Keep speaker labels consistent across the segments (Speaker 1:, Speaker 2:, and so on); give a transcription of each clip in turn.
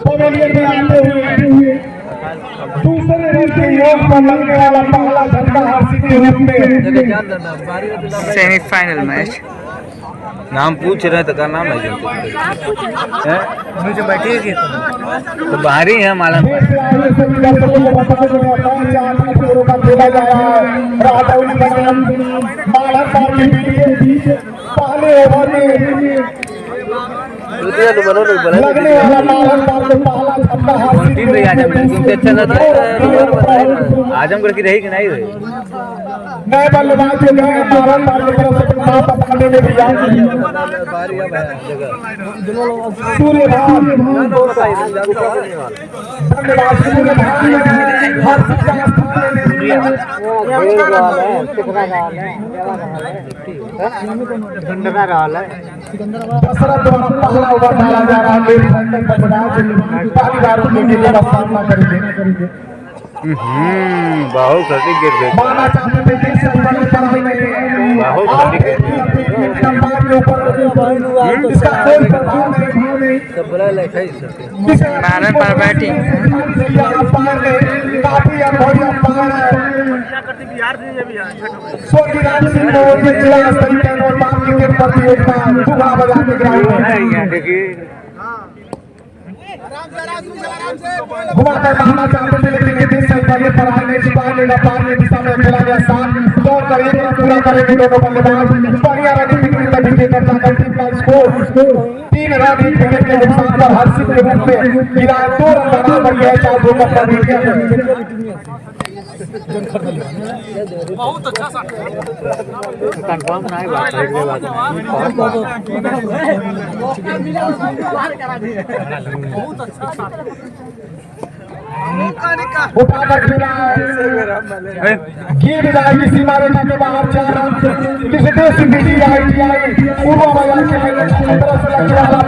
Speaker 1: Pavilion में आते हुए दूसरे रन के योग पर लगने वाला पहला झटका हासिल के रूप में
Speaker 2: सेमीफाइनल मैच।
Speaker 3: नाम पूछ रहे तो का नाम नहीं
Speaker 2: मुझे बैठे
Speaker 3: तो बाहरी है मालूम
Speaker 1: खेला जा रहा है राजौली बनाम मालर पहले ओवर में लगने वाला मालर पहला झटका हासिल
Speaker 3: टीम रही आजमगढ़ अच्छा ना था आजमगढ़ की रही कि नहीं रही
Speaker 1: नए बल्लेबाज जो गए मालर की तरफ से माफ पकड़ने में भी सूर्यभान दशरथ द्वारा पहला ओवर डाला जा रहा है पहली बार उनके लिए सामना करेंगे
Speaker 3: बहुत सटीक गिर गए
Speaker 1: माना चाहते थे कि इस ओवर में पढ़ाई नहीं
Speaker 3: बहुत सटीक गिर
Speaker 1: इसका कोई प्रभाव नहीं
Speaker 2: मारन पर बैटिंग
Speaker 1: काफी अनुभवी अंपायर है सोनीराम सिंह को जिला स्तरीय टैगोर क्रिकेट प्रतियोगिता सुबह बाजार में घुमाकर मारना चाहते थे लेकिन इतनी संख्या पर आने से पहले पार में दिशा में खेला गया साथ दौड़ कर एक रन पूरा करेंगे दोनों बल्लेबाज बढ़िया रनिंग विकेट का विकेट करता टीम का स्कोर 3 रन एक विकेट के नुकसान पर हर्षित के रूप में गिरा 2 रन बराबर गया 4 विकेट पर विकेट
Speaker 4: बहुत अच्छा सा
Speaker 3: कंफर्म नहीं बात है
Speaker 4: बहुत अच्छा
Speaker 1: उठाकर खेला गेंद जाएगी सीमा रेखा के बाहर 4 रन विशेष बिजी आईटीआई पूर्व बाजार के तरफ से लगने वाला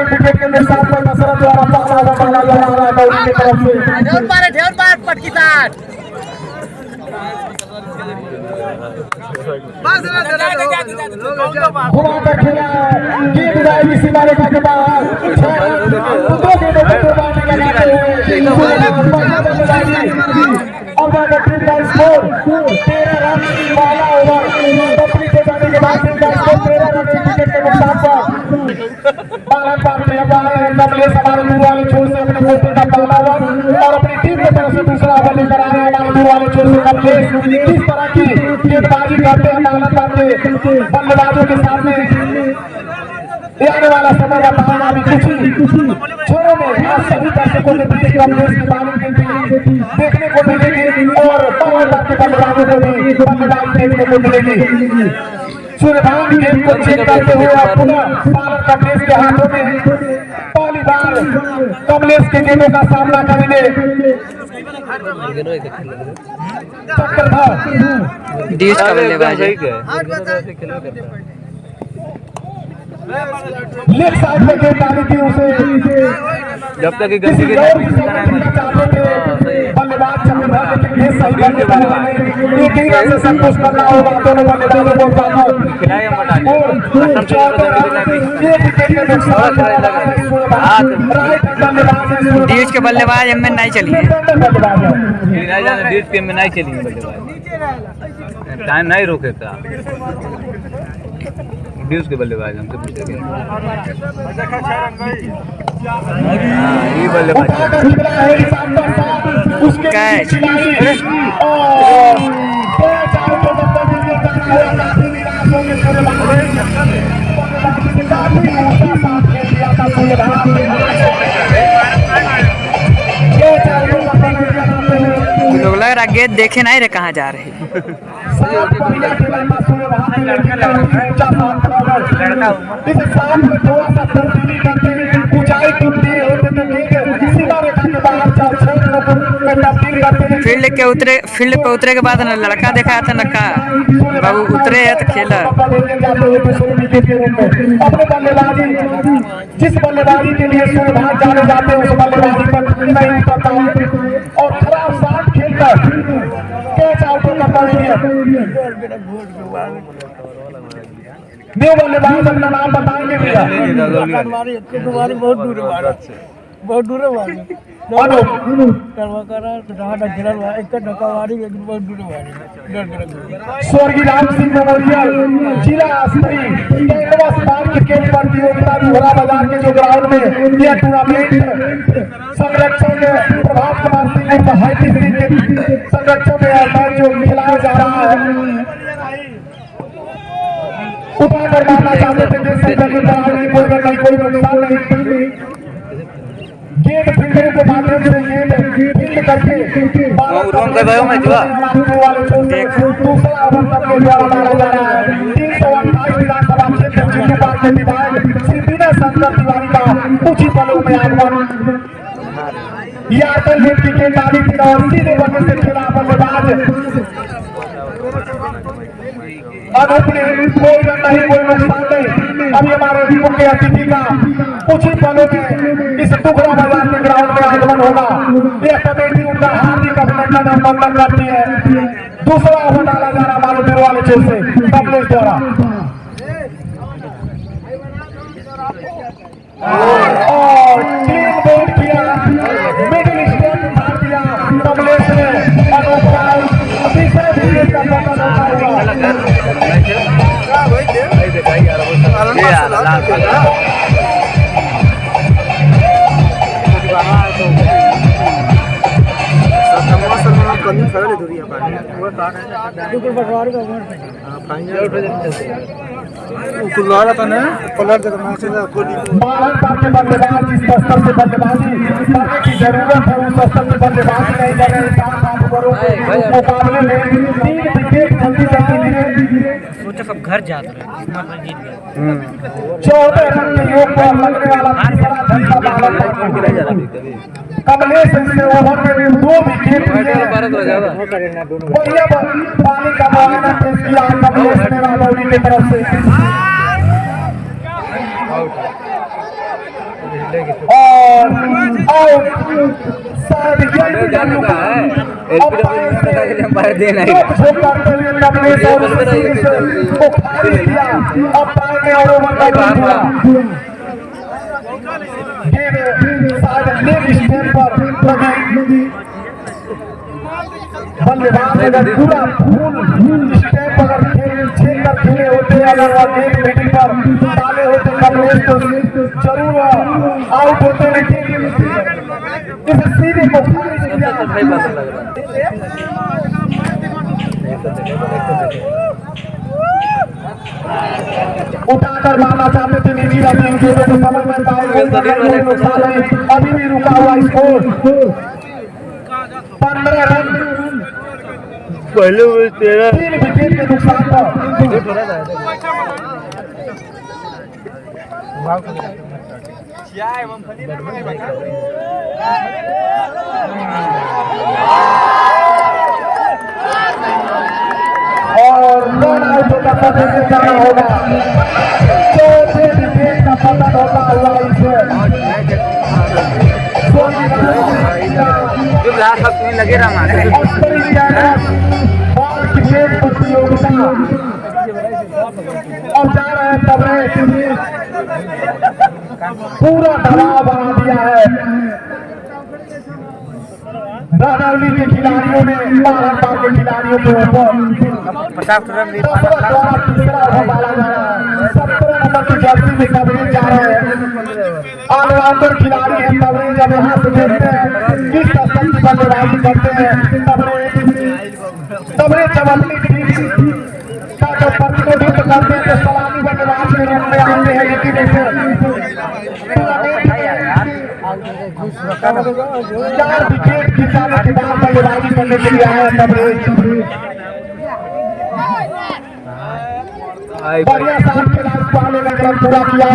Speaker 1: विकेट के साथ पर दशरथ द्वारा पहला डाला जा रहा है दौड़ी की तरफ से
Speaker 4: ढेर पार पटकी साथ
Speaker 1: घुमाकर खेला गेंद जाएगी सीमा रेखा के बाहर और टीम का स्कोर 13 रन पहला ओवर कंप्लीट हो जाने के बाद टीम का स्कोर 13 रन विकेट के नुकसान पर बालन पार में कमलेश हमारे दूर वाले छोर से अपने पोते का पहला ओवर और अपनी टीम की तरफ से दूसरा ओवर लेकर आ रहे हैं हमारे दूर वाले छोर से कमलेश किस तरह की गेंदबाजी करते हैं बालन पार के बल्लेबाजों के सामने आने वाला समय बताना भी कुछ छोरों में आज सभी दर्शकों के बीच कमलेश की बालिंग देखने को मिलेगी और बालन पार के बल्लेबाजों को भी बल्लेबाजी देखने को मिलेगी सूर्यभान गेंद को चेक करते हुए अब पुनः बालर कमलेश के हाथों में पहली बार कमलेश के गेंदों का सामना करेंगे चक्रधर
Speaker 2: डीएच का बल्लेबाज है
Speaker 1: लेफ्ट साइड में गेंद डाली थी उसे
Speaker 3: जब तक
Speaker 1: किसी और चाहते थे बल्लेबाज चक्रधर के सही करने वाले एक ही रन से संतुष्ट करना होगा दोनों बल्लेबाजों को
Speaker 2: डीएच के बल्लेबाज एम में नहीं चली है
Speaker 3: डीएच के में नहीं चली बल्लेबाज टाइम नहीं रोके था डीएच के बल्लेबाज हमसे पूछते ये बल्लेबाज
Speaker 2: कैच लोग लग रहा गेंद देखे नहीं रे कहाँ जा रहे फील्ड पे उतरे के बाद ना लड़का देखा था ना का बाबू उतरे है तो खेला
Speaker 1: जिस बल्लेबाजी के लिए सूर्यभान जाने जाते हैं उस बल्लेबाजी पर नहीं उतरता और खराब शॉट खेलकर कैच आउट करता है न्यू बल्लेबाज अपना नाम बताएंगे भैया।
Speaker 5: बहुत दूर है
Speaker 1: अनूप स्वर्गीय राम सिंह मेमोरियल जिला स्तरीय क्रिकेट प्रतियोगिता धोरा बाजार के जो ग्राउंड में यह टूर्नामेंट संरक्षण प्रभात कुमार सिंह और हाईटी सिंह के संरक्षण में मैच जो खिलाया जा रहा है उपाय करवाना चाहते थे जिस संख्या की तरह कोई नुकसान नहीं गेट फील्डिंग के माध्यम से गेट फील्ड करके दूसरा ओवर तक के द्वारा डाला जा रहा है 328 विधानसभा क्षेत्र चिंटूपाल के विधायक श्री विनय शंकर तिवारी का उचित बलों में आगमन यार्टल गेट की डाली थी और सीधे बल्ले से खेला बल्लेबाज अनूप ने कोई रन नहीं कोई नुकसान नहीं। अभी हमारे मुख्य अतिथि का उचित बलों में इस टुकड़ा बाजार के ग्राउंड में आगमन होगा। यह कमेटी उनका हार्दिक अभिनंदन और वंदन करती है। दूसरा ओवर डाला जा रहा हमारे दूर वाले छोर से कमलेश द्वारा और क्लीन बोल्ड किया मिडिल स्टेप मार दिया कमलेश ने। अनूप तीसरे विकेट का पकड़ बल्लेबाज जिस स्तर से बल्लेबाजी करने की जरूरत है उस स्तर से बल्लेबाजी नहीं कर रहे। 7 ओवरों के मुकाबले में 3 विकेट जल्दी लिए
Speaker 5: सब घर जाते हैं
Speaker 1: 14 रन के योग पर लगने वाला तीसरा झटका कमलेश से ओवर में 2 विकेट लिए। बढ़िया पानी का बहाना पेश किया कमलेश ने राजौरी की तरफ से और आउट शायद बल्लेबाज अगर पूरा फुल स्टेप अगर छेद कर खेले होते अगर वह गेट मिडिल पर डाले होते कमलेश तो जरूर आउट होते लेकिन इस सीधे को खाली किया। उठाकर मारना चाहते थे निजी रनिंग के लिए समझ में पाए अभी भी रुका हुआ स्कोर 15 रन
Speaker 3: पहले
Speaker 1: 3 विकेट के नुकसान पर और रन आउट का पता जाना होगा। चौथे विकेट का पता होगा हुआ इसे
Speaker 3: लगे रहा
Speaker 1: क्रिकेट प्रतियोगिता अब जा रहे हैं तबरेज पूरा दबाव बना दिया है। राजौली के खिलाड़ियों ने महाराष्ट्र के खिलाड़ियों के ऊपर
Speaker 5: 50 रन
Speaker 1: तीसरा ओवर डाला जा रहा है। 17 नंबर की जर्सी में तबरेज जा रहे हैं। ऑलराउंडर खिलाड़ी है तबरेज। अब यहाँ से देखते हैं किस स्तर की बल्लेबाजी करते हैं तबरेज जब अपनी टीम का जो प्रतिनिधित्व करते हैं तो सलामी बल्लेबाज के रूप में आते हैं। लेकिन इसे 4 विकेट खिंचाने के बाद बल्लेबाजी करने के लिए आया तबरेज। बढ़िया साथ के लास्ट पाने में पूरा किया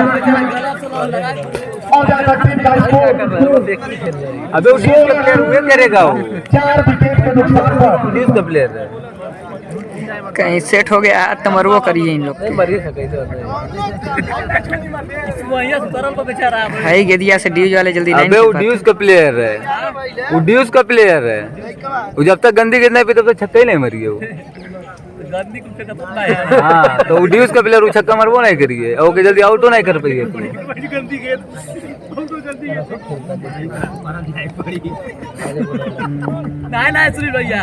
Speaker 1: और जाकर टीम का स्कोर
Speaker 3: अबे वो प्लेयर हुए करेगा वो
Speaker 1: 4 विकेट के नुकसान पर
Speaker 3: टीम का प्लेयर है
Speaker 2: कहीं सेट हो गया तमरुओ करिए इन लोग के। है ही गेदिया से ड्यूज वाले जल्दी नहीं।
Speaker 3: अबे वो ड्यूज का प्लेयर है वो ड्यूज का प्लेयर है वो जब तक गंदी गेंद नहीं पे तब तक छक्का ही नहीं मरी है वो हाँ तो ड्यूज का प्लेयर छक्का मारबो नहीं करिए ओके जल्दी आउट नहीं कर पाइए
Speaker 4: ना सुनील भैया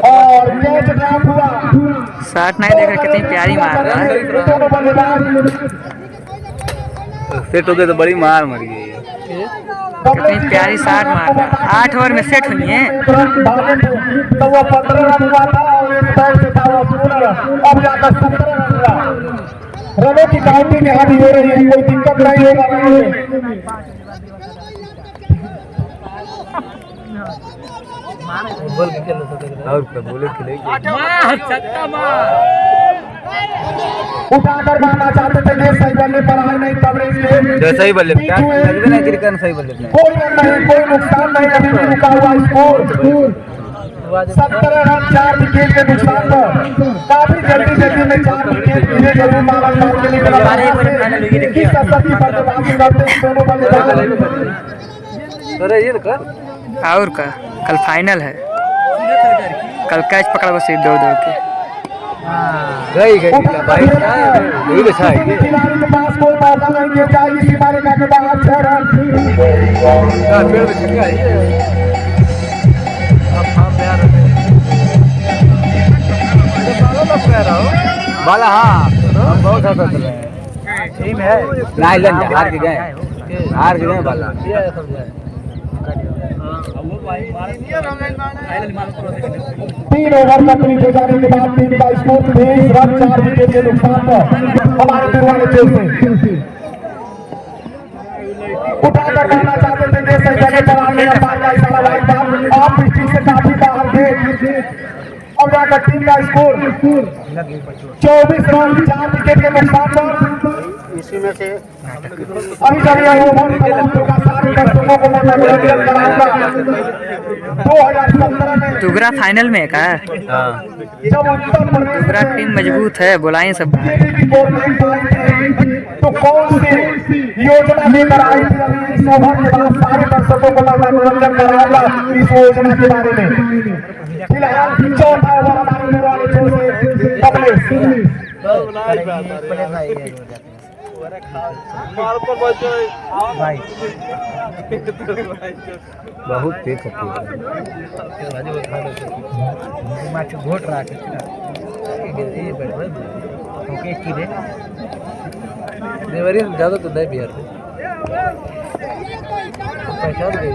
Speaker 1: और कैच ड्रॉप हुआ।
Speaker 2: शॉट नहीं देखा कितनी प्यारी मार रहा है।
Speaker 1: दोनों बल्लेबाज
Speaker 3: सेट हो गए तो बड़ी मार मरी है
Speaker 2: कितनी प्यारी शॉट मार रहा है। 8 ओवर में सेट हुई है।
Speaker 1: तो वो 15 रन हुआ था और एक बैट से था वो 16 रन, अब जाकर 17 रन हुआ। रनों की काउंटिंग यहाँ भी हो रही है, कोई दिक्कत नहीं होगा।
Speaker 3: और क्या बोले खिलेगी
Speaker 1: उठाकर मारना चाहते थे, ये सही बल्ले पर आए नहीं तबरेज के।
Speaker 3: जो सही बल्ले क्या लगते नहीं क्रिकेट सही बल्ले
Speaker 1: कोई रन नहीं, कोई नुकसान नहीं, अभी भी रुका हुआ स्कोर 17 रन 4 विकेट के नुकसान पर। काफी जल्दी में 4 विकेट धीरे जरूर मारा के लिए किस स्तर की बल्लेबाजी करते हैं दोनों बल्लेबाज।
Speaker 2: और का कल फाइनल है, कल कैच पकड़ा बस दौड़ दौड़ के।
Speaker 3: गई भाई यही अच्छा है ये
Speaker 1: खिलाड़ी के पास कोई मौका नहीं दिया जाए, इसी बारे का के बाद 6 रन।
Speaker 3: पेड़ में छिटका है बाला हाँ बहुत अच्छा चल रहा है टीम है नाइलन हार के गए बाला
Speaker 1: 3 ओवर कंप्लीट हो जाने के बाद टीम का स्कोर 23 रन 4 विकेट के नुकसान पर। हमारे दुर्वाले खेल से उठाकर करना चाहते थे, सही जगह पर आने का पार का इशारा वाइड था, आप पिच से काफी बाहर थे। अब जाकर टीम का स्कोर 24 रन 4 विकेट के नुकसान पर। इसी में से अभी चलिए ओवर का सारे दर्शकों को मैं मनोरंजन कराऊंगा। 2017 में
Speaker 2: टुगरा फाइनल में है का?
Speaker 1: जब उत्तर प्रदेश
Speaker 2: टुगरा टीम मजबूत है, बुलाएं सब।
Speaker 1: तो कौन सी योजना लेकर आई थी, अभी इस ओवर के बाद सारे दर्शकों को मैं मनोरंजन कराऊंगा इस योजना के बारे में। फिलहाल 4था ओवर हमारे वाले छोर से कमलेश
Speaker 3: बहुत तेज
Speaker 5: घोट रहा ज्यादा तो नहीं बिहार में पहचान गई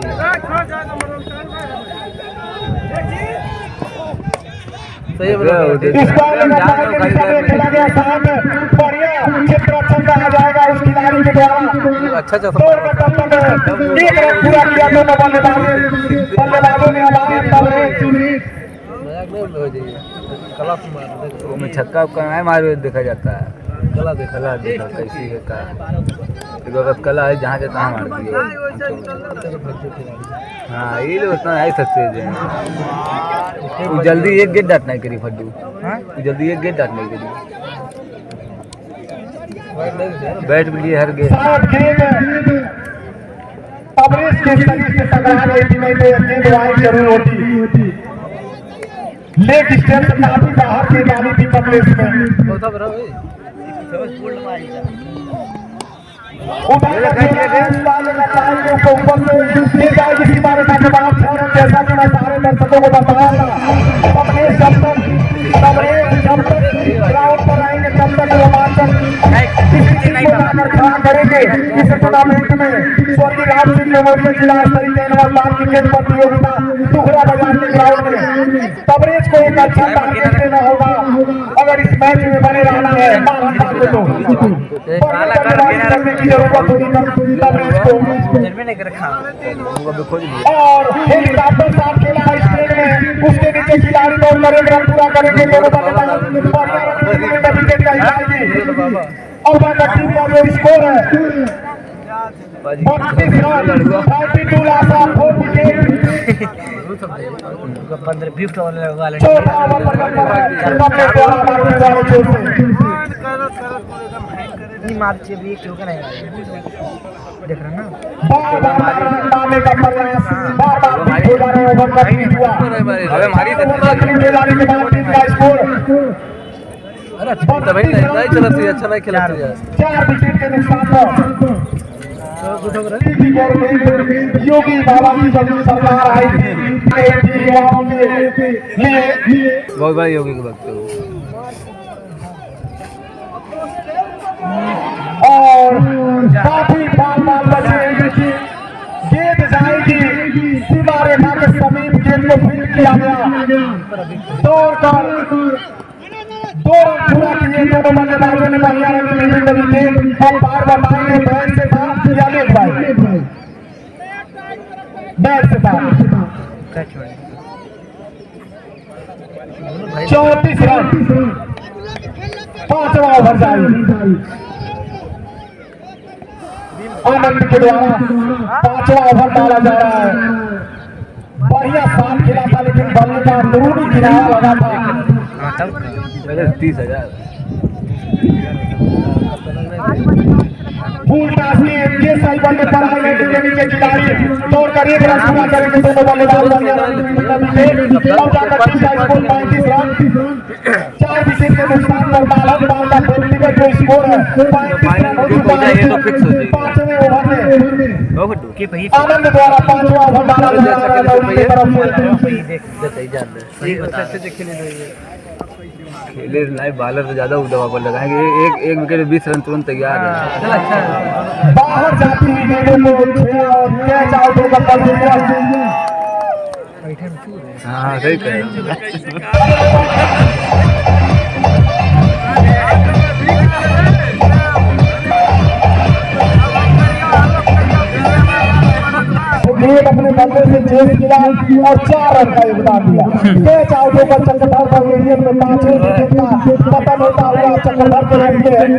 Speaker 1: इस बार खेला गया साथ बढ़िया क्षेत्र अच्छा कहा जाएगा उस खिलाड़ी के द्वारा।
Speaker 3: अच्छा
Speaker 1: दौड़ का तब तक 1 रन पूरा किया दोनों बल्लेबाजों ने।
Speaker 3: में छक्का है मारे देखा जाता है कला देखा कैसी है का अगर कला है जहाँ से तहाँ मार दिए। हाँ ये लोग उतना नहीं सकते जल्दी एक गेट डाट नहीं करी फड्डू जल्दी एक गेट डाट नहीं करी बैट भी लिए हर गेट
Speaker 1: अमरीश के शरीर से टकरा गई थी, नहीं तो गेंद वाइड जरूर होती। लेग स्टेप से काफी बाहर की गाली थी कमलेश में। जैसा कि मैं सारे दर्शकों को बताया था, कमलेश जब तक ग्राउंड पर आएंगे तब तक रोमांचक खड़ा करेंगे। इस टूर्नामेंट में स्वर्गीय राम सिंह मेमोरियल जिला स्तरीय तेनवाल क्रिकेट प्रतियोगिता टुकड़ा बाजार के ग्राउंड में कवरेज को एक अच्छा टारगेट देना होगा अगर इस मैच में बने रहना है। करने की जरूरत होगी कवरेज को। और हेलीकॉप्टर साथ खेला है स्टेज में, उसके नीचे खिलाड़ी दौड़ करेंगे, रन पूरा करेंगे दोनों बल्लेबाज। और टीम का जो स्कोर है 32 रन 32 लासा 4 विकेट।
Speaker 5: 15 वाले मार चाहिए भी क्यों नहीं देख रहे हैं ना
Speaker 1: बार मारने का प्रयास बार बीट हो जा रहे ओवर का बीट हुआ
Speaker 3: अबे मारी तो
Speaker 1: ले जाने के बाद टीम का स्कोर
Speaker 5: अरे अच्छा भाई नहीं चला थी अच्छा भाई खेला थी
Speaker 1: 4 विकेट के नुकसान पर योगी बाबा की जब सरकार आई थी युवाओं के लिए
Speaker 3: बहुत बड़ा योगी के वक्त
Speaker 1: और काफी बाल बचे गेंद जाएगी सीमा रेखा के समीप गेंद को फील्ड किया गया दौड़कर 2 रन पूरा किए दोनों बल्लेबाजों ने बढ़िया रन गेंद और बार बताएंगे बैट से था या लेग भाई बैट से था 34 रन 5वां ओवर जारी आनंद के द्वारा 5वां ओवर डाला जा रहा है बढ़िया साथ खेला था लेकिन बल्ले का अंदरूनी किनारा लगा था
Speaker 3: 30,000
Speaker 1: फूल के सही बल्ले पर के नीचे खिलाड़ी दौड़ कर एक रन पूरा करेंगे दोनों बल्लेबाज और जाकर टीम का स्कोर 35 रन 4 विकेट के नुकसान पर बालक बाल का व्यक्तिगत जो स्कोर है 35 रन हो चुका है 5वें ओवर में आनंद द्वारा 5वां ओवर डाला जा रहा है दौड़ की तरफ
Speaker 3: खेले लाइव बॉलर तो ज्यादा दबा पर लगाएंगे एक विकेट 20 रन तुरंत तैयार है
Speaker 5: चल अच्छा
Speaker 1: बाहर जाती हुई गेंदों को कैच आउट होकर कर दिया
Speaker 3: हाँ सही कह रहे
Speaker 1: गेंद अपने बल्ले से चेस किया और 4 रन का योगदान दिया कैच आउट होकर चक्रधर स्टेडियम में 5वें विकेट का पतन होता हुआ चक्रधर के रन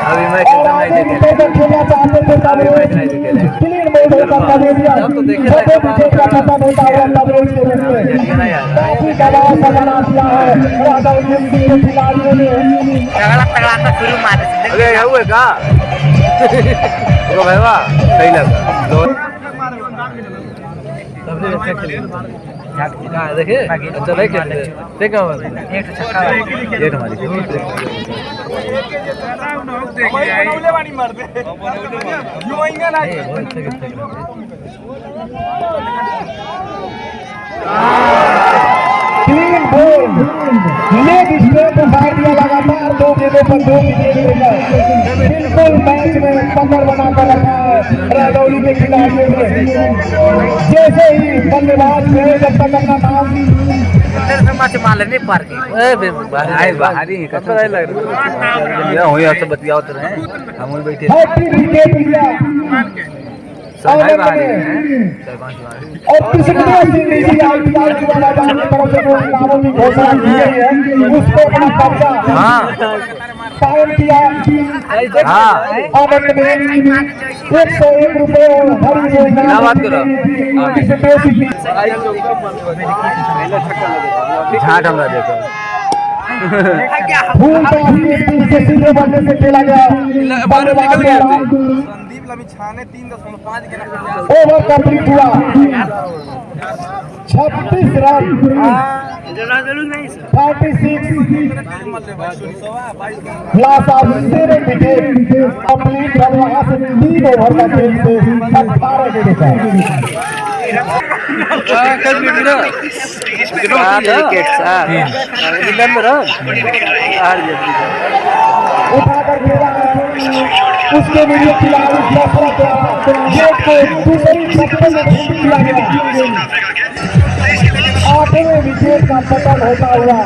Speaker 3: अभी मैं खेलना नहीं देखे
Speaker 1: खेलना चाहते थे क्लीन मोड होकर दे दिया छोटे विकेट का पतन होता हुआ कवरेज के रूप में काफी दबाव का बना दिया है राजा के खिलाड़ियों ने
Speaker 3: अरे यह हुए का भाई वाह सही लगा
Speaker 5: देखिए अच्छा नहीं खेलते देखा एक छक्का
Speaker 3: एक हमारी
Speaker 1: क्लीन बोल्ड लेग स्ट्रेट मार दिया लगातार 2 गेंदों पर 2 विकेट लेकर बिल्कुल मैच में पकड़ बनाकर रखा है राजौली के खिलाड़ियों ने जैसे ही बल्लेबाज गए जब तक अपना नाम
Speaker 3: बाहरी कचरा लग रहा है तो बतियाओ तो रहे हम बैठे
Speaker 1: हैट्रिक विकेट लिया
Speaker 3: बाहरी हैं 4-5
Speaker 1: और किसने सीरीज आईपीएल की मैदान की तरफ से जो इनामों की घोषणा की गई है उसको अपना कब्जा कायम किया आनंद में 101 रुपए और हर योजना
Speaker 3: बात करो झाट हमरा देखो
Speaker 1: फूल का से सीधे बल्ले से खेला गया
Speaker 4: संदीप लमिछाने 3.5 के
Speaker 1: ओवर कंप्लीट हुआ 36 run 36 last of 7 wicket complete run वहां से 3 ओवर का खेल से 18 विकेट उठाकर खेला उसके लिए खिलाड़ी गेट को दूसरी छक्के में ढूंढ दिया गया 8वें विकेट का पतन होता हुआ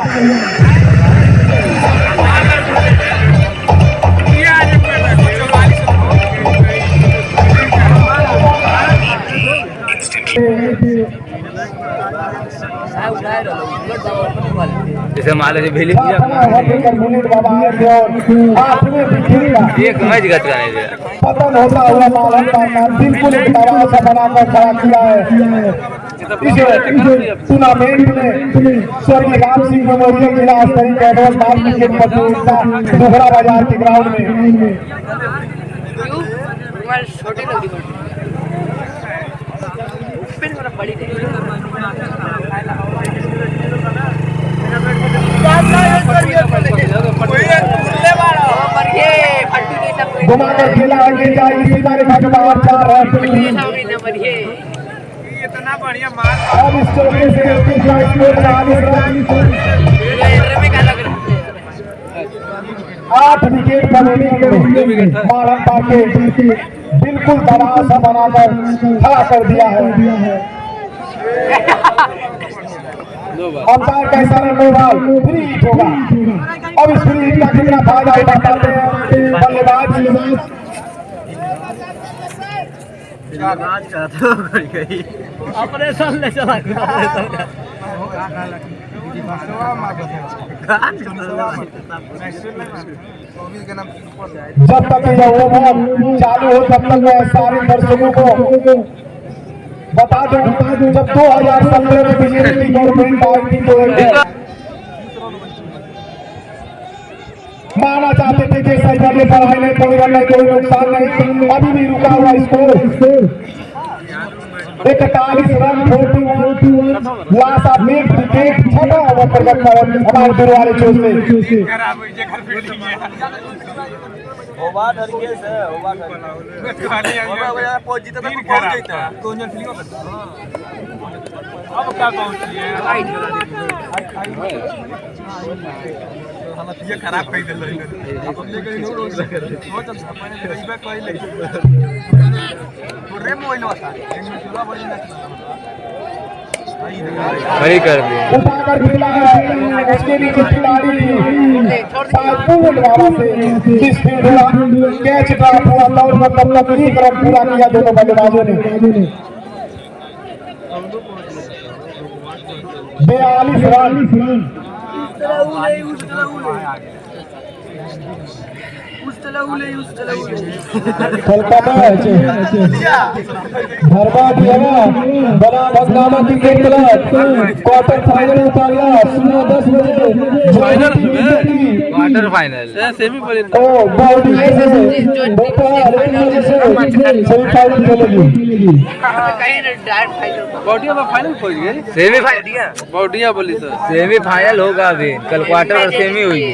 Speaker 3: जैसे मान लीजिए भेली एक मैच गत का नहीं
Speaker 1: पतन होता हुआ बिल्कुल एक दबाव सा बनाकर खड़ा किया है टूर्नामेंट में स्वर्गीय राम सिंह मेमोरियल जिला स्तरीय कैडवल बाल क्रिकेट प्रतियोगिता दोहरा बाजार के ग्राउंड में
Speaker 2: छोटी लगी बड़ी
Speaker 1: घुमाकर खेला आगे जाए इसी बारे में बाहर 4 रन
Speaker 4: इतना बढ़िया मार
Speaker 1: अब इस चौके से तीसरा स्कोर 40 रन 8 विकेट बनेने के मारन पाके बिल्कुल दबाव सा बनाकर खड़ा कर दिया है। अंपायर का इशारा नो बॉल फ्री हिट होगा। अब इस फ्री हिट का कितना फायदा उठा पाते हैं बल्लेबाज
Speaker 5: ऑपरेशन ले चला
Speaker 1: जब तक यह ओवर चालू हो तब तक मैं सारे दर्शकों को बता दूं जब 2017 में बीजेपी की गवर्नमेंट आई थी तो माना चाहते थे कि सही पढ़ाई नहीं कोई रन नहीं कोई नुकसान नहीं, अभी भी रुका हुआ score 41 run 41 last of wicket 6वां ओवर पर हमारे दूर वाले चोट से
Speaker 4: ओवर डर के से ओवर पहुंच जीता तो पहुंच जाता कौन जन फीलिंग अब क्या पहुंची है हम ये खराब कर दे लो अपने कहीं नो रोज वो जब मैंने कई बार कोई ले तो रेम मोइल होता है चुला बोली ना
Speaker 3: सही कर दिया
Speaker 1: उठाकर खेला है उसके नीचे खिलाड़ी पूर्ण बाबा से जिस फील्ड कैच का पूरा दौड़ मतलब तक एक रन पूरा किया दोनों बल्लेबाजों ने 42 रन कोलकाता धरबाद बना भगनामा क्रिकेट क्लब क्वार्टर फाइनल उतार गया सुबह 10 बजे
Speaker 3: क्वार्टर फाइनल
Speaker 5: सेमीफाइनल
Speaker 1: ओ बॉडी दोपहर 1 बजे से सेमीफाइनल खेलेगी
Speaker 5: बॉडिया में फाइनल पहुंच गए
Speaker 3: सेमीफाइनल
Speaker 5: बॉडिया बोली सर
Speaker 3: सेमीफाइनल होगा अभी कल क्वार्टर और सेमी हुई है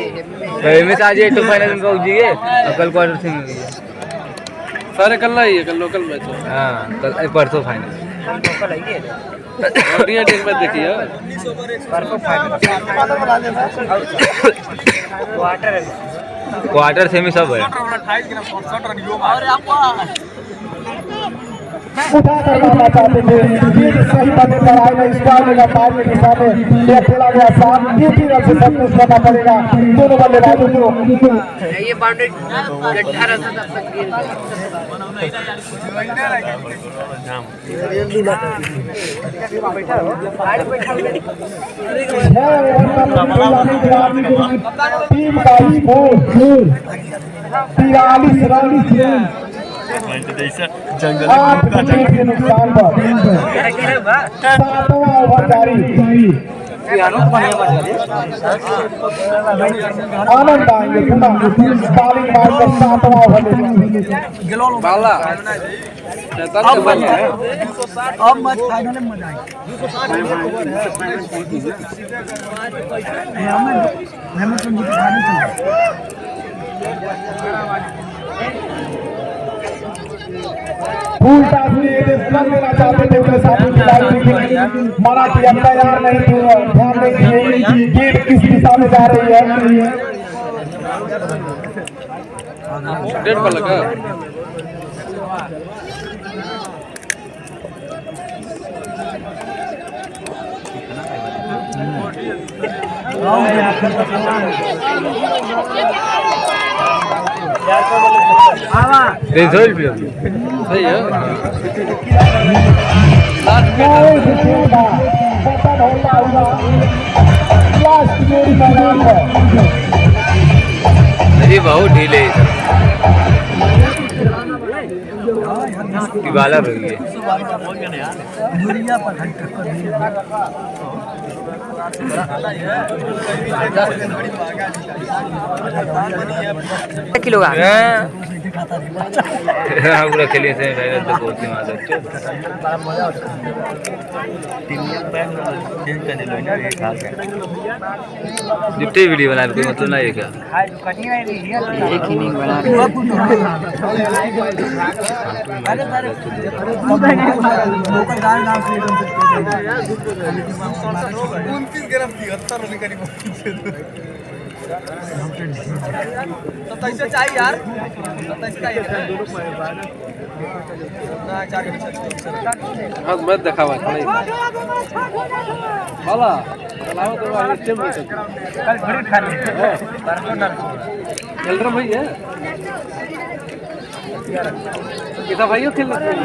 Speaker 3: सेमी से आज 8 फाइनल में पहुंची है और कल क्वार्टर सेमी हुई है
Speaker 5: सारे कल ही है कल लोकल मैच है
Speaker 3: हाँ कल परसों फाइनल
Speaker 5: बॉडिया टीम में देखिए
Speaker 3: क्वार्टर सेमी सब है
Speaker 1: उठा कर मारना चाहते थे ये सही बने पर आए ना स्क्वायर में पार के दिशा में ये खेला गया साफ ये भी रन से सब कुछ करना पड़ेगा दोनों बल्लेबाजों को
Speaker 2: ये बाउंड्री 18 था तब तक
Speaker 1: टीम का स्कोर 43 रन 8 विकेट के नुकसान पर 7वां ओवर जारी आनंद आएंगे पुनः बॉलिंग मारकर 7वां ओवर
Speaker 5: बाला
Speaker 4: अब मैच फाइनल में मजा
Speaker 1: फूल टास लिए थे रन देना चाहते थे उनके साथ मना किया तैयार नहीं थे ध्यान नहीं दिए गेट किस दिशा में जा रही है
Speaker 5: डेढ़ पर लगा
Speaker 3: रिजल्ट भी
Speaker 5: सही है
Speaker 3: अरे बहुत ढीले की बाला रही है
Speaker 2: किलो का
Speaker 3: पूरा खेलिए से देखो जितने वीडियो बना कोई मतलब नहीं है क्या
Speaker 2: एक ही नहीं बना
Speaker 4: चाहिए यार
Speaker 5: मत दिखावा वाला चलाओ तो वाले टेम में
Speaker 4: कल घड़ी खा ले
Speaker 5: चल रहा भैया कितना भाइयों खेल रहे हैं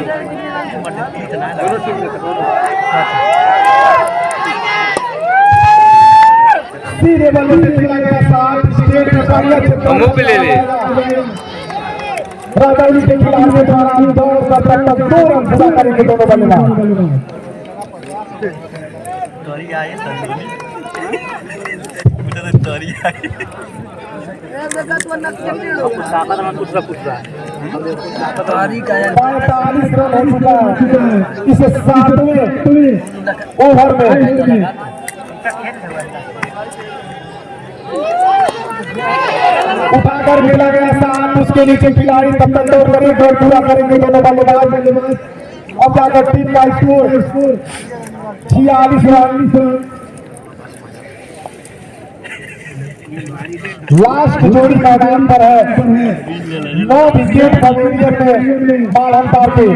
Speaker 5: दोनों टीम में
Speaker 1: सीधे बल्ले से खेला गया साथ स्टेट में कार्य
Speaker 3: मुंह पे ले ले
Speaker 1: राजौरी के खिलाड़ियों द्वारा दौड़ का तक 2 रन पूरा करेंगे दोनों बल्लेबाज
Speaker 4: तोरी आए तोरी आए
Speaker 1: 45 रन हो चुका है इस 7वें ओवर में उठाकर खेला गया साथ उसके नीचे खिलाड़ी तब तक दौड़ करेंगे दौड़ पूरा करेंगे दोनों बल्लेबाज अब जाकर टीम का स्कोर 46 रन लास्ट जोड़ी मैदान पर है 9 विकेट पवेलियन में बाढ़ पार के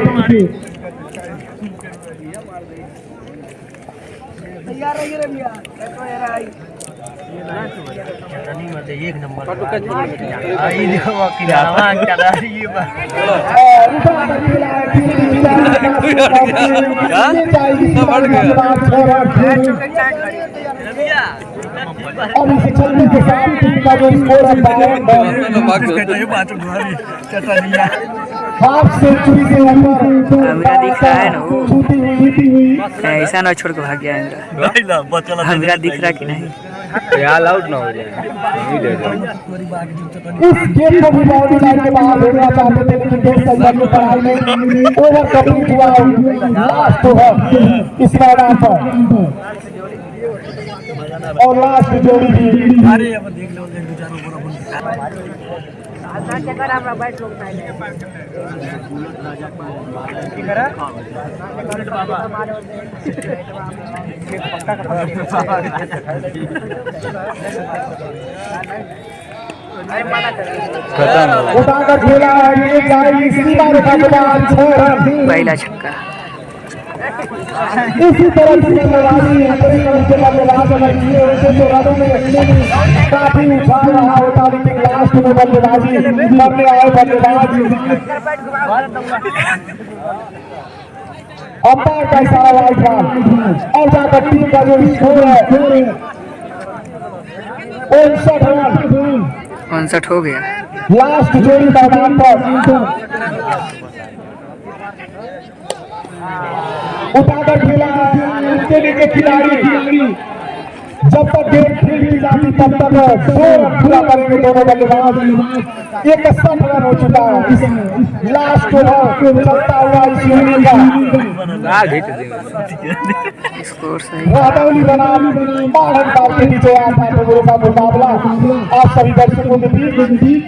Speaker 4: एक नंबर आई देखो किराना चला ये
Speaker 1: अब इस चलने के साथ टीम का जो स्कोर है 52 हाफ सेंचुरी से ऊपर
Speaker 2: हमरा दिख रहा है ना वो
Speaker 1: छूटी हुई
Speaker 2: ऐसा ना छोड़ के भाग गया इनका हमरा दिख रहा कि नहीं
Speaker 3: यार आउट ना हो जाए
Speaker 1: इस गेम को भी बाउंड्री लाइन के बाहर भेजना चाहते थे लेकिन गेम संदर्भ में पढ़ाई में ओवर कंप्लीट हुआ लास्ट ओवर इस मैदान पर और लास्ट जोड़ी भी
Speaker 4: अरे अब देख लो एक दो चार ओवर
Speaker 1: उठाकर खेला है ये जाएगी सीमा रेखा के बाद 6 रन
Speaker 2: पहला छक्का
Speaker 1: इसी तरह की बल्लेबाजी के बल्लेबाज अगर किए होते तो रनों में काफी उछाल रहा होता लेकिन लास्ट में बल्लेबाजी करने आए बल्लेबाज अंपायर का इशारा वाइड था और जाकर टीम का जो स्कोर है 59 रन
Speaker 2: 59 हो गया
Speaker 1: लास्ट जोड़ी मैदान पर उठाकर खेला उसके नीचे खिलाड़ी जब तक गेम खेली जाती तब तक 2 रन पूरा करेंगे दोनों बल्लेबाज 61 रन हो चुका है इस लास्ट ओवर चलता हुआ इस इनिंग का
Speaker 2: स्कोर सही
Speaker 1: राजौरी बनाम बाढ़ के नीचे आया था दोनों का मुकाबला आप सभी दर्शकों के बीच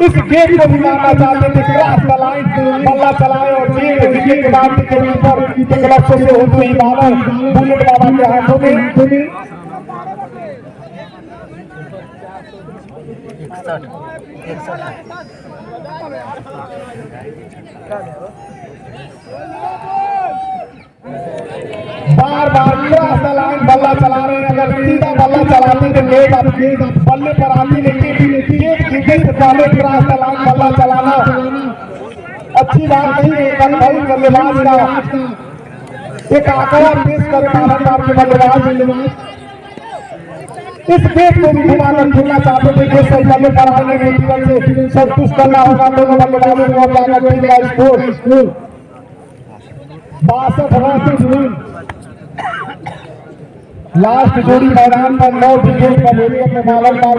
Speaker 1: इस गेम को दिखाना चाहते थे क्रॉस द लाइन बल्ला चलाए और विकेट के बाद के ऊपर क्लचों से होती हुई बाबर बुलेट बाबा के हाथों में बार बार क्रॉस द लाइन बल्ला चला रहे हैं अगर सीधा बल्ला चलाते तो गेट बल्ले पर आती लेकिन गेट से पहले क्रॉस द लाइन बल्ला चलाना अच्छी बात नहीं है भाई बल्लेबाज का एक आंकड़ा पेश करे भारत के बल्लेबाज इस गेट को भी घुमाकर खेलना चाहते थे। गेट से बल्ले पर आने के जीवन से संतुष्ट करना होगा दोनों बल्लेबाजों को। अब जाकर टीम का स्कोर 62 रन। लास्ट जोड़ी मैदान पर 9 विकेट का लेकर में मालन मार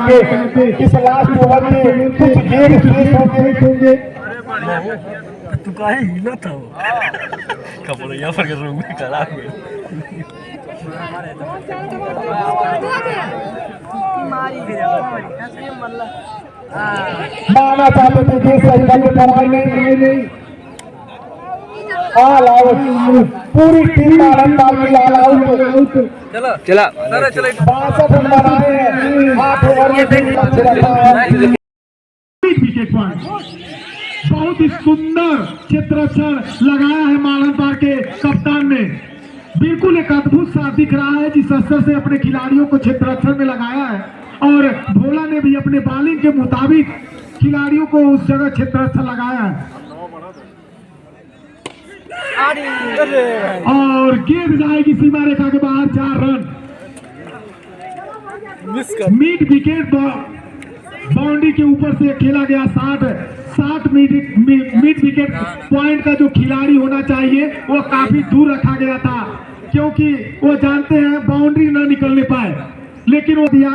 Speaker 1: के इस लास्ट ओवर में कुछ गेम शेष होंगे।
Speaker 5: तू काहे हिला था वो कपड़े यहाँ पर रूम में खड़ा हुए
Speaker 1: माना चाहते थे कि सही बल्ले पर आए नहीं ऑल आउट। पूरी टीम मालन मार के ऑल आउट।
Speaker 3: चला
Speaker 1: 62 रन बनाए हैं 8 ओवर में। विकेट पॉइंट बहुत ही सुंदर क्षेत्ररक्षण लगाया है मालन पार के कप्तान ने। बिल्कुल एक अद्भुत सा दिख रहा है जिस स्तर से अपने खिलाड़ियों को क्षेत्ररक्षण में लगाया है। और भोला ने भी अपने बॉलिंग के मुताबिक खिलाड़ियों को उस जगह क्षेत्ररक्षण लगाया है। और गेंद जाएगी सीमा रेखा के बाहर 4 रन। मिड विकेट बाउंड्री के ऊपर से खेला गया 60 मिड विकेट पॉइंट का जो खिलाड़ी होना चाहिए वो काफी दूर रखा गया था, क्योंकि वो जानते हैं बाउंड्री न निकलने पाए, लेकिन वो दिया।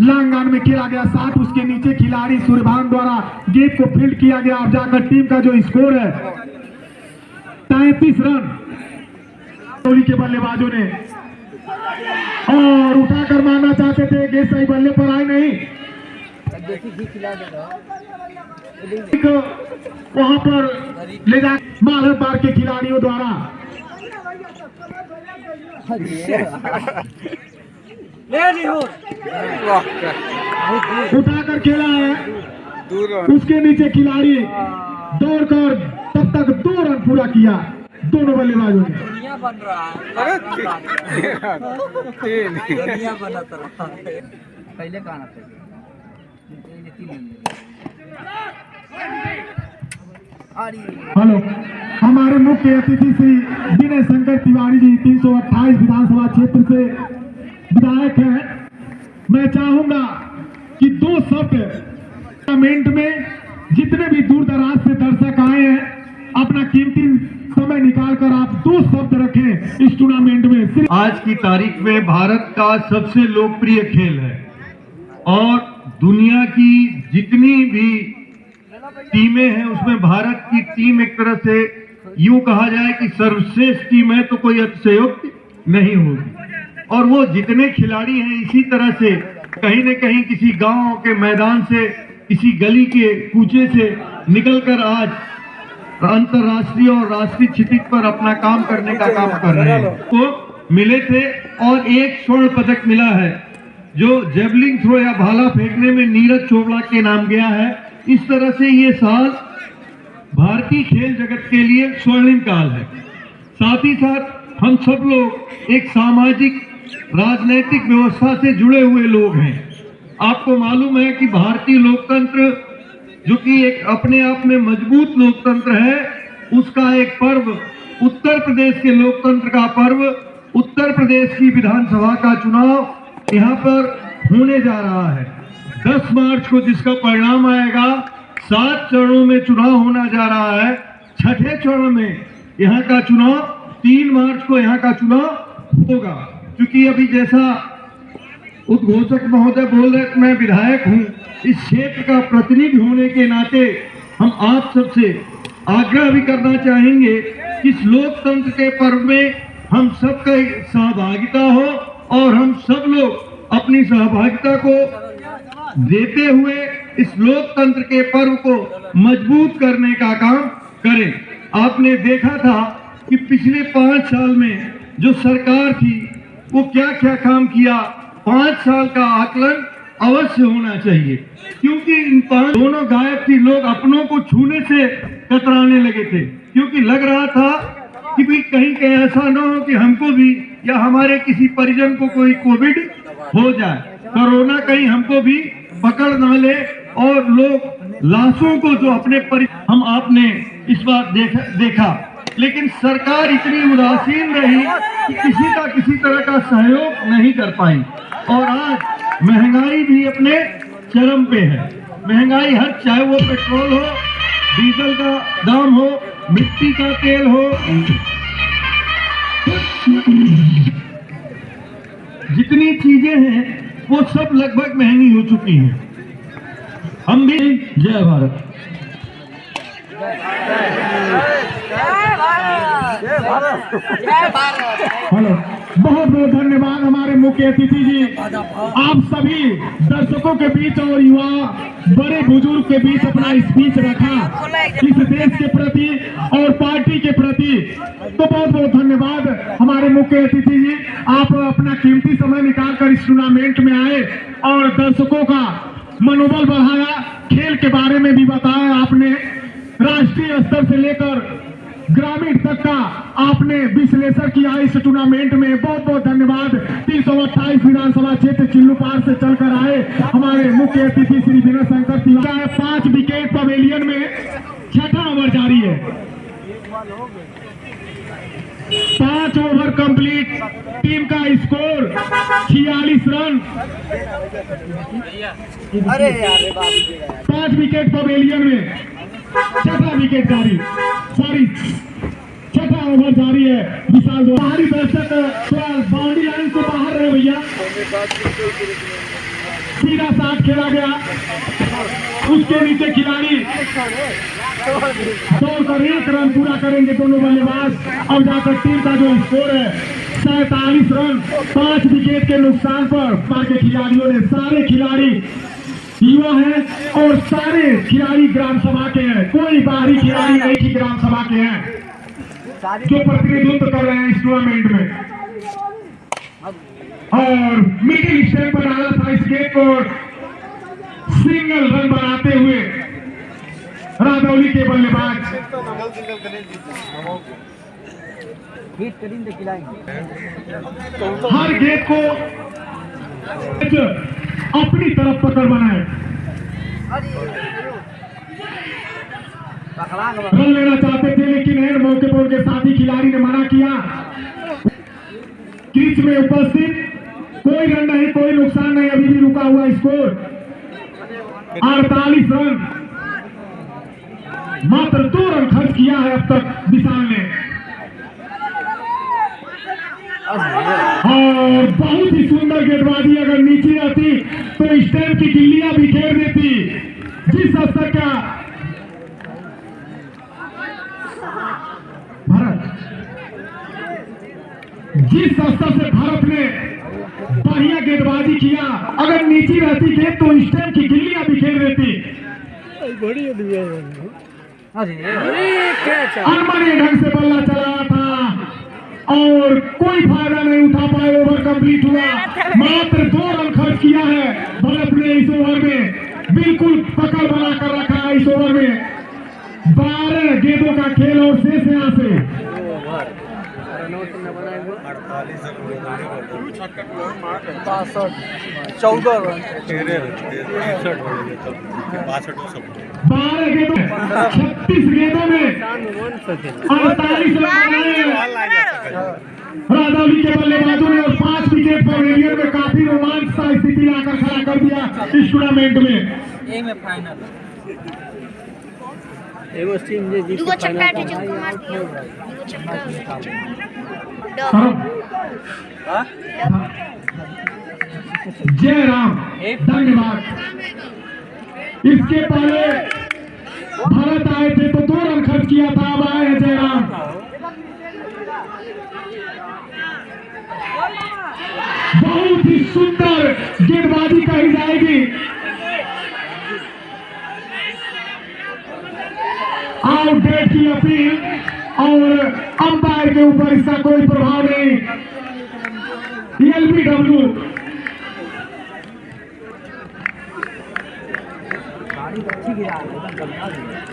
Speaker 1: लांगान में खेला गया 60। उसके नीचे खिलाड़ी सूर्यभान द्वारा गेट को फील्ड किया गया। अब जाकर टीम का जो स्कोर है 33 रन के बल्लेबाजों ने। और उठाकर मारना चाहते थे, गेंद सही बल्ले पर आए नहीं। वहां पर ले जा मालर पार के खिलाड़ियों द्वारा उठाकर खेला है। उसके नीचे खिलाड़ी दौड़कर तब तक 2 रन पूरा किया दोनों बल्लेबाजों ने।
Speaker 3: पहले कहाँ
Speaker 1: हेलो, हमारे मुख्य अतिथि श्री विनय शंकर तिवारी जी 328 विधानसभा क्षेत्र से विधायक हैं। मैं चाहूंगा कि 2 शब्द टूर्नामेंट में जितने भी दूर दराज से दर्शक आए हैं अपना कीमती समय निकालकर आप 2 शब्द रखें इस टूर्नामेंट में।
Speaker 6: आज की तारीख में भारत का सबसे लोकप्रिय खेल है और दुनिया की जितनी भी टीमें हैं उसमें भारत की टीम एक तरह से यूं कहा जाए कि सर्वश्रेष्ठ टीम है तो कोई अतिशयोक्ति नहीं होगी। और वो जितने खिलाड़ी हैं इसी तरह से कहीं न कहीं किसी गांव के मैदान से, किसी गली के कूचे से निकलकर आज अंतर्राष्ट्रीय और राष्ट्रीय क्षितिज पर अपना काम करने का काम कर रहे हैं। तो मिले थे और 1 स्वर्ण पदक मिला है जो जेवलिन थ्रो या भाला फेंकने में नीरज चोपड़ा के नाम गया है। इस तरह से ये साल भारतीय खेल जगत के लिए स्वर्णिम काल है। साथ ही साथ हम सब लोग एक सामाजिक राजनीतिक व्यवस्था से जुड़े हुए लोग हैं। आपको मालूम है कि भारतीय लोकतंत्र जो कि एक अपने आप में मजबूत लोकतंत्र है, उसका एक पर्व उत्तर प्रदेश के लोकतंत्र का पर्व, उत्तर प्रदेश की विधानसभा का चुनाव यहाँ पर होने जा रहा है 10 मार्च को, जिसका परिणाम आएगा। 7 चरणों में चुनाव होना जा रहा है। 6ठे चरण में यहाँ का चुनाव 3 मार्च को यहाँ का चुनाव होगा। क्योंकि अभी जैसा उद्घोषक महोदय बोल रहे, मैं विधायक हूँ, इस क्षेत्र का प्रतिनिधि होने के नाते हम आप सबसे आग्रह भी करना चाहेंगे कि इस लोकतंत्र के पर्व में हम सबका सहभागिता हो और हम सब लोग अपनी सहभागिता को देते हुए इस लोकतंत्र के पर्व को मजबूत करने का काम करें। आपने देखा था कि पिछले 5 साल में जो सरकार थी वो क्या क्या काम किया। 5 साल का आकलन अवश्य होना चाहिए, क्योंकि इन 5 दोनों गायब थी। लोग अपनों को छूने से कतराने लगे थे, क्योंकि लग रहा था कि भाई कहीं ऐसा न हो कि हमको भी या हमारे किसी परिजन को कोई कोविड हो जाए, कोरोना कहीं हमको भी पकड़ न ले। और लोग लाशों को जो अपने हम आपने इस बार देखा लेकिन सरकार इतनी उदासीन रही कि किसी तरह का सहयोग नहीं कर पाई। और आज महंगाई भी अपने चरम पे है। महंगाई हर, चाहे वो पेट्रोल हो, डीजल का दाम हो, मिट्टी का तेल हो, जितनी चीजें हैं वो सब लगभग महंगी हो चुकी हैं। हम भी जय भारत। हेलो, बहुत बहुत धन्यवाद हमारे मुख्य अतिथि जी। आप सभी दर्शकों के बीच और युवा बड़े बुजुर्ग के बीच अपना स्पीच रखा इस देश के प्रति और पार्टी के प्रति, तो बहुत बहुत धन्यवाद हमारे मुख्य अतिथि जी। आप अपना कीमती समय निकालकर इस टूर्नामेंट में आए और दर्शकों का मनोबल बढ़ाया, खेल के बारे में भी बताया आपने, राष्ट्रीय स्तर से लेकर ग्रामीण तक का आपने विश्लेषण किया इस टूर्नामेंट में। बहुत बहुत धन्यवाद। 328 विधानसभा क्षेत्र चिल्लूपार से चलकर आए हमारे मुख्य अतिथि श्री विनय शंकर तिवारी। 5 विकेट पवेलियन में, 6वां ओवर जारी है, 5 ओवर कंप्लीट, टीम का स्कोर 46 रन। 5 विकेट पवेलियन में, 6वां विकेट जारी, सॉरी 6वां ओवर जारी है। विशाल बाहरी दर्शक बाउंड्री लाइन से बाहर रहे भैया, सीधा साथ खेला गया, उसके नीचे खिलाड़ी दौड़कर 1 रन पूरा करेंगे दोनों बल्लेबाज। अब जाकर टीम का जो स्कोर है 47 रन। 5 विकेट के नुकसान पर पार के खिलाड़ियों ने, सारे खिलाड़ी युवा हैं और सारे खिलाड़ी ग्राम सभा के हैं, कोई बाहरी खिलाड़ी नहीं ही ग्राम सभा के हैं जो प्रतिनिधित्व कर रहे हैं इस टूर्नामेंट में। और मिडिल स्टैंड पर आना था इस गेट को, सिंगल रन बनाते हुए रादौली के बल्लेबाज। हर गेट को अपनी तरफ पकड़ बनाए, रन लेना चाहते थे लेकिन एंड मौके पर उनके साथी खिलाड़ी ने मना किया। क्रीज में उपस्थित, कोई रन नहीं, कोई नुकसान नहीं, अभी भी रुका हुआ स्कोर 48 रन। मात्र 2 रन खर्च किया है अब तक विशाल ने। और बहुत ही सुंदर गेंदबाजी, अगर नीचे रहती तो स्टैंड की गिल्लियां बिखेर देती। जिस स्तर का जिस स्तर से भारत ने बढ़िया गेंदबाजी किया, अगर नीचे रहती गेंद तो स्टैंड की गिल्लियां बिखेर देती। अनमने ढंग से बल्ला चलाया था और कोई फायदा नहीं उठा पाए। ओवर कंप्लीट हुआ, मात्र 2 रन खर्च किया है भारत ने इस ओवर में। बिल्कुल पकड़ बना कर रखा है इस ओवर में। 12 गेंदों का खेल और शेष यहाँ से
Speaker 4: 14 रन
Speaker 6: 12 गेंदों 36 गेंदों में 48 रन रादौली के बल्लेबाजों ने और 5 विकेट पर एरियर में काफी रोमांच सा स्थिति लाकर खड़ा कर दिया इस टूर्नामेंट में।
Speaker 7: दुगो छक्का के चौका मार दिया, दुगो छक्का
Speaker 6: जय राम, धन्यवाद। इसके पहले भारत आए थे तो 2 रन खर्च किया था, अब आए हैं जय राम। बहुत ही सुंदर गेंदबाजी कही जाएगी। आउटडेट की अपील और अंपायर के ऊपर इसका कोई प्रभाव नहीं। एलबीडब्ल्यू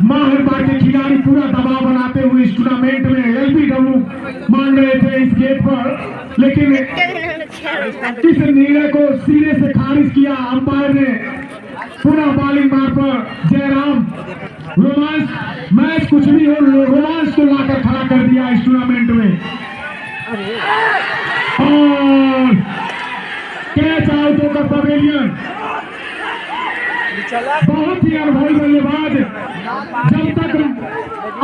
Speaker 6: माहौल के खिलाड़ी पूरा दबाव बनाते हुए इस टूर्नामेंट में एलबीडब्ल्यू मान रहे थे इस गेट पर, लेकिन इस निर्णय को सिरे से खारिज किया अंपायर ने। पुनः बॉलिंग मार पर जयराम
Speaker 1: रोमांस मैच कुछ भी हो, रोमांस को लाकर खड़ा कर दिया इस टूर्नामेंट में। और कैच आउट होकर पवेलियन बहुत ही अनुभवी बल्लेबाज, जब तक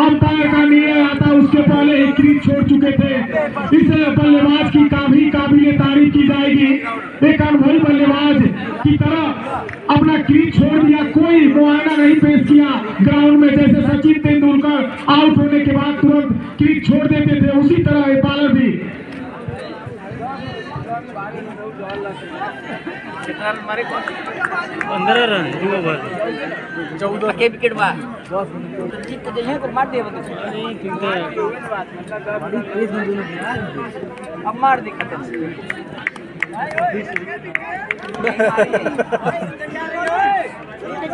Speaker 1: अंपायर का निर्णय आता उसके पहले ही क्रीज छोड़ चुके थे। इस बल्लेबाज की काबिल तारीफ की जाएगी। एक अनुभवी बल्लेबाज की तरह अपना क्रीज छोड़ दिया, कोई मुआयना नहीं पेश किया ग्राउंड में। जैसे सचिन तेंदुलकर आउट होने के बाद तुरंत क्रीज छोड़ देते थे, उसी तरह ये बॉलर भी।
Speaker 5: पंद्रह रन
Speaker 3: 14 के विकेट बा
Speaker 2: जीत के जइहे तो मार देबो अब मार दी खत्म।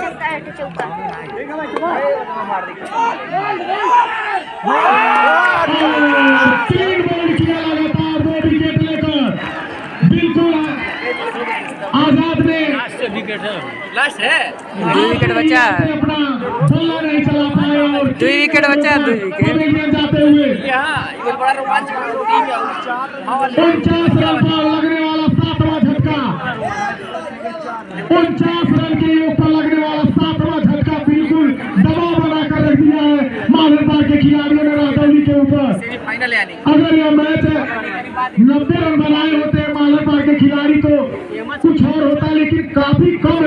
Speaker 7: चलता है तो चलता
Speaker 2: मार दी।
Speaker 1: 3 बॉल किया लगातार 2 विकेट लेकर, बिल्कुल आजाद ने
Speaker 3: लास्ट है
Speaker 2: 2 विकेट बचा,
Speaker 1: अपना बल्ला नहीं चला पाए और
Speaker 2: 2 विकेट बचा, 2 विकेट
Speaker 1: जाते हुए
Speaker 3: ये बड़ा रोमांचक टीम है।
Speaker 1: 49 रन पर लगने वाला 7वां झटका, 49 रन के ऊपर लगने वाला 7वां झटका बिल्कुल दबाव बनाकर रख दिया है मालनपार के खिलाड़ियों ने राजौली के ऊपर।
Speaker 3: सेमीफाइनल यानी
Speaker 1: अगर यह मैच 90 रन बनाए होते मालनपार के खिलाड़ी तो कुछ और होता, लेकिन काफी कम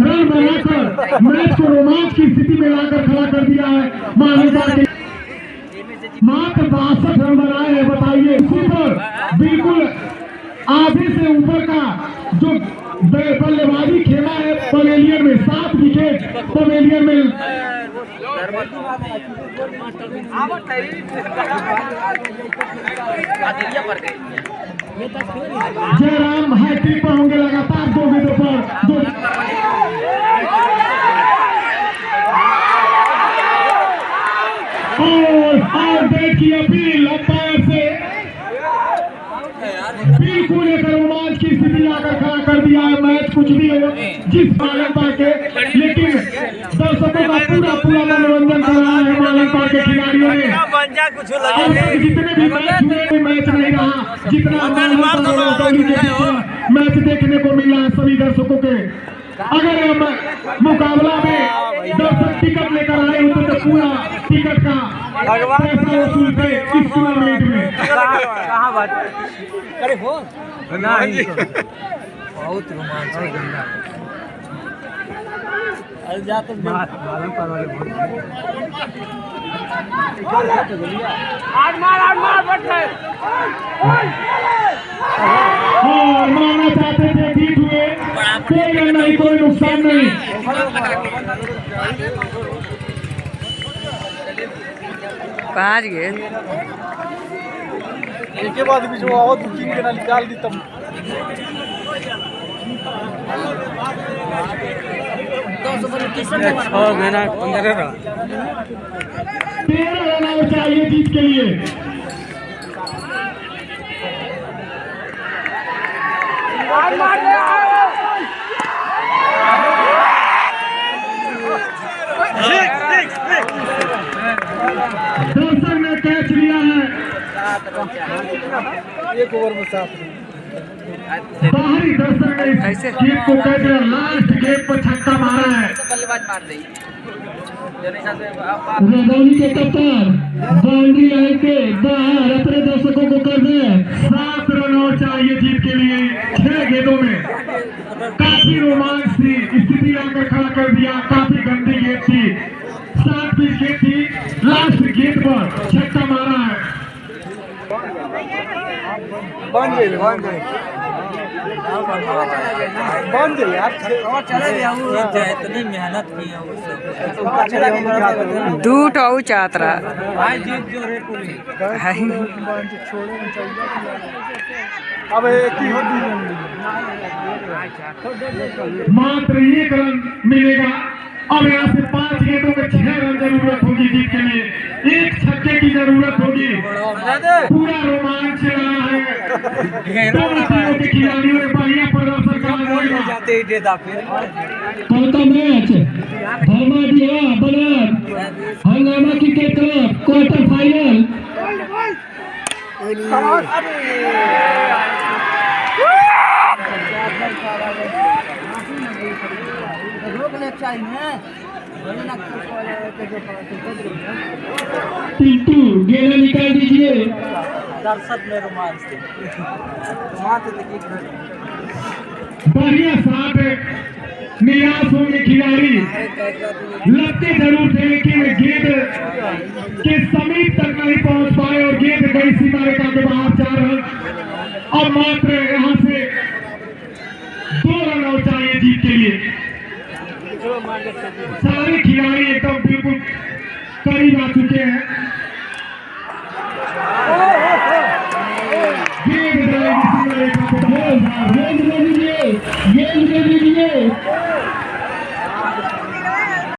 Speaker 1: रन बनाकर मैच को रोमांच की स्थिति में लाकर खड़ा कर दिया है मालनपार के। मात्र 62 रन बनाए हैं, बताइए। इसी पर बिल्कुल आधे से ऊपर का जो बल्लेबाजी खेला है पवेलियन में, 7 विकेट पवेलियन में। जयराम हैट्रिक पर होंगे लगातार 2 विकेटों पर। और बैट की अपील अंपायर से, बिल्कुल एक रोमांच की स्थिति लाकर खड़ा कर दिया है। मैच कुछ भी हो जिस मालनपार के, लेकिन दर्शकों का पूरा मनोरंजन कर रहा है मालनपार के खिलाड़ियों ने। जितने भी मैच नहीं रहा, जितना मैच देखने को मिला है सभी दर्शकों के। अगर मुकाबला में दर्शक टिकट लेकर आए होते तो पूरा टिकट का पैसा वसूल थे इस टूर्नामेंट में।
Speaker 3: बहुत रोमांचक
Speaker 1: और मारना चाहते थे, जीत हुए, कोई रन नहीं, कोई नुकसान नहीं।
Speaker 2: 5 गेंद
Speaker 4: एक के बाद भी जो आओ दुखी के ना निकाल दी तब
Speaker 5: 6 महीना 15 रन
Speaker 1: 13 रन आउट चाहिए जीत के लिए। दर्शक ने कैच लिया है,
Speaker 4: 1 ओवर में 7
Speaker 1: बाहरी दर्शक ने इस गेंद को कैच लिया। लास्ट गेंद पर छक्का मारा है
Speaker 3: बल्लेबाज मार दी।
Speaker 1: रजौली के कप्तान बाउंड्री लाइन के बाहर अपने दर्शकों को कर दे। 7 रन और चाहिए जीत के लिए 6 गेंदों में। काफी रोमांच थी, स्थिति लाकर खड़ा कर दिया, काफी गंदी गेंद थी, 7 पिच गेंद थी, लास्ट गेंद पर छक्का मारा है।
Speaker 4: बन गई यार,
Speaker 3: इतनी मेहनत की है उससे
Speaker 2: 2 टू चातरा
Speaker 4: अब एक ही
Speaker 1: मात्र 1 रन मिलेगा। अब यहाँ से 5 गेंदों में 6 रन जरूरत होगी जीत के लिए, 1 छक्के की जरूरत होगी। पूरा रोमांच रहा है, दोनों टीमों के खिलाड़ियों ने बढ़िया प्रदर्शन करा।
Speaker 3: दे देता फिर
Speaker 1: चौथा मैच धर्मादिया बनाम हंगामा cricket club quarter final. Pintu गेंद निकाल दीजिए। बढ़िया साथ निराश होंगे खिलाड़ी, लगते जरूर थे लेकिन गेंद के समीप तक नहीं पहुंच पाए और गेंद गई सीमा रेखा के बाहर 4 रन और मात्र यहां से 2 रन और चाहिए जीत के लिए। सारे खिलाड़ी एकदम बिल्कुल करीब आ चुके हैं। गेंद दे दीजिए।